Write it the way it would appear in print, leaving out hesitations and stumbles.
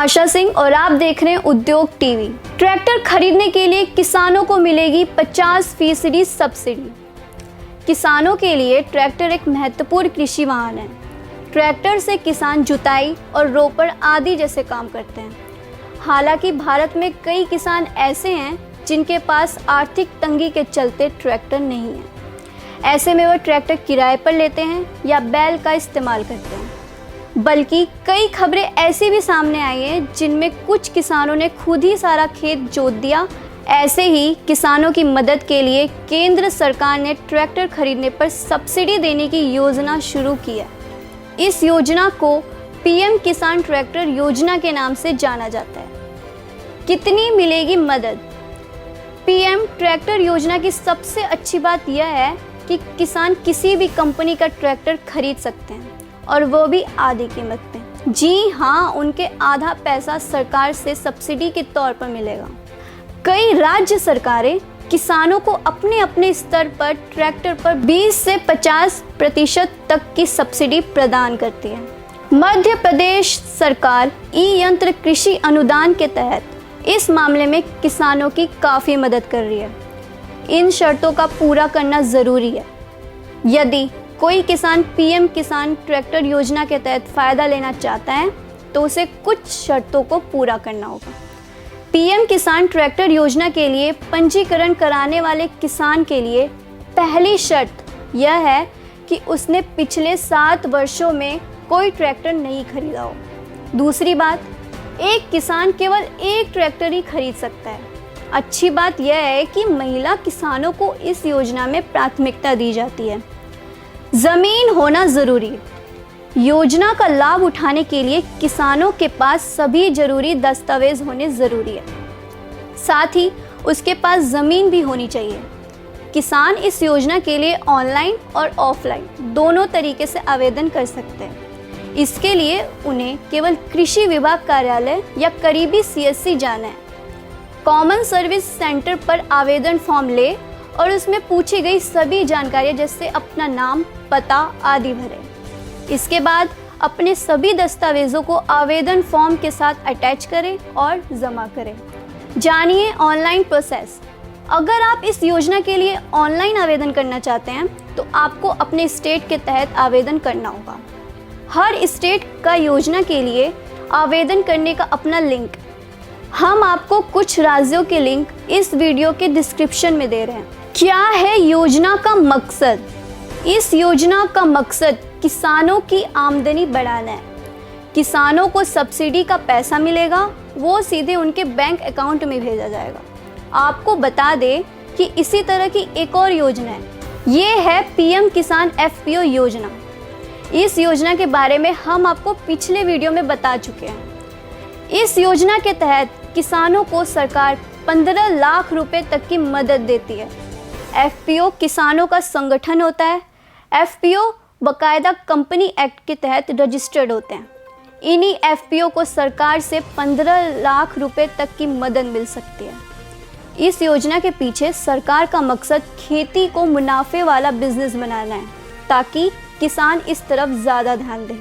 आशा सिंह और आप देख रहे हैं उद्योग टीवी। ट्रैक्टर खरीदने के लिए किसानों को मिलेगी 50% सब्सिडी। किसानों के लिए ट्रैक्टर एक महत्वपूर्ण कृषि वाहन है। ट्रैक्टर से किसान जुताई और रोपण आदि जैसे काम करते हैं। हालांकि भारत में कई किसान ऐसे हैं जिनके पास आर्थिक तंगी के चलते ट्रैक्टर नहीं है। ऐसे में वह ट्रैक्टर किराए पर लेते हैं या बैल का इस्तेमाल करते हैं। बल्कि कई खबरें ऐसी भी सामने आई हैं जिनमें कुछ किसानों ने खुद ही सारा खेत जोत दिया। ऐसे ही किसानों की मदद के लिए केंद्र सरकार ने ट्रैक्टर खरीदने पर सब्सिडी देने की योजना शुरू की है। इस योजना को पीएम किसान ट्रैक्टर योजना के नाम से जाना जाता है। कितनी मिलेगी मदद? पीएम ट्रैक्टर योजना की सबसे अच्छी बात यह है कि किसान किसी भी कंपनी का ट्रैक्टर खरीद सकते हैं और वो भी आधी कीमत पे। जी हाँ, उनके आधा पैसा सरकार से सब्सिडी के तौर पर मिलेगा। कई राज्य सरकारें किसानों को अपने अपने स्तर पर ट्रैक्टर पर 20 से 50% तक की सब्सिडी प्रदान करती है। मध्य प्रदेश सरकार ई यंत्र कृषि अनुदान के तहत इस मामले में किसानों की काफ़ी मदद कर रही है। इन शर्तों का पूरा करना ज़रूरी है। यदि कोई किसान पीएम किसान ट्रैक्टर योजना के तहत फ़ायदा लेना चाहता है तो उसे कुछ शर्तों को पूरा करना होगा। पीएम किसान ट्रैक्टर योजना के लिए पंजीकरण कराने वाले किसान के लिए पहली शर्त यह है कि उसने पिछले 7 वर्षों में कोई ट्रैक्टर नहीं खरीदा हो। दूसरी बात, एक किसान केवल एक ट्रैक्टर ही खरीद सकता है। अच्छी बात यह है कि महिला किसानों को इस योजना में प्राथमिकता दी जाती है। ज़मीन होना ज़रूरी है। योजना का लाभ उठाने के लिए किसानों के पास सभी जरूरी दस्तावेज होने ज़रूरी है। साथ ही उसके पास ज़मीन भी होनी चाहिए। किसान इस योजना के लिए ऑनलाइन और ऑफलाइन दोनों तरीके से आवेदन कर सकते हैं। इसके लिए उन्हें केवल कृषि विभाग कार्यालय या करीबी सीएससी जाना है। कॉमन सर्विस सेंटर पर आवेदन फॉर्म ले और उसमें पूछी गई सभी जानकारियाँ जैसे अपना नाम, पता आदि भरें। इसके बाद अपने सभी दस्तावेजों को आवेदन फॉर्म के साथ अटैच करें और जमा करें। जानिए ऑनलाइन प्रोसेस। अगर आप इस योजना के लिए ऑनलाइन आवेदन करना चाहते हैं तो आपको अपने स्टेट के तहत आवेदन करना होगा। हर स्टेट का योजना के लिए आवेदन करने का अपना लिंक। हम आपको कुछ राज्यों के लिंक इस वीडियो के डिस्क्रिप्शन में दे रहे हैं। क्या है योजना का मकसद? इस योजना का मकसद किसानों की आमदनी बढ़ाना है। किसानों को सब्सिडी का पैसा मिलेगा, वो सीधे उनके बैंक अकाउंट में भेजा जाएगा। आपको बता दें कि इसी तरह की एक और योजना है, ये है पीएम किसान एफपीओ योजना। इस योजना के बारे में हम आपको पिछले वीडियो में बता चुके हैं। इस योजना के तहत किसानों को सरकार 15 लाख रुपए तक की मदद देती है। एफपीओ किसानों का संगठन होता है। एफपीओ बाकायदा कंपनी एक्ट के तहत रजिस्टर्ड होते हैं। इन्हीं एफपीओ को सरकार से 15 लाख रुपए तक की मदद मिल सकती है। इस योजना के पीछे सरकार का मकसद खेती को मुनाफे वाला बिजनेस बनाना है ताकि किसान इस तरफ ज़्यादा ध्यान दें।